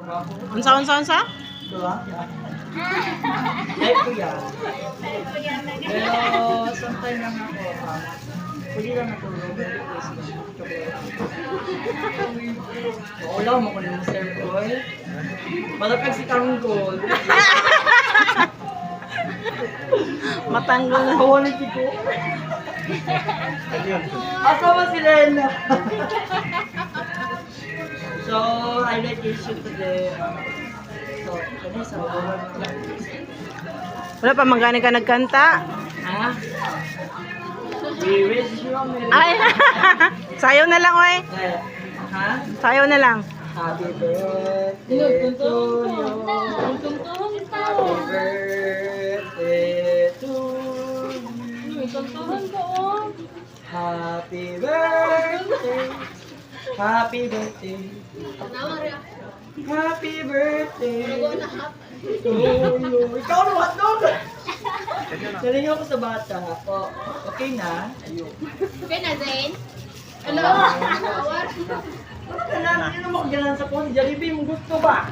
Unsa? Diba? Type ko yan. Pero sometime lang ako, pwede lang natulog. Maulaw mo ko ng Sir Boy. Malapag si Tanggol. Matanggol na. Kawalit ko. Asawa si Lena. So, I like you today. So, kami sa bawal. Wala pa magani ka nagkanta? Ha? We wish you a merry Ay, sayaw na lang, oy. Ha? Sayaw na lang. Happy birthday to you. Happy birthday to you. Happy birthday. Happy birthday. Happy birthday to you. Ikaw na hotdog. Saling ako sa bata. O, okay na? Ayun. Okay na, Zayn? Ano? Ano ka lang? Hindi naman ako galan sa phone. Jollibee mo gusto ba?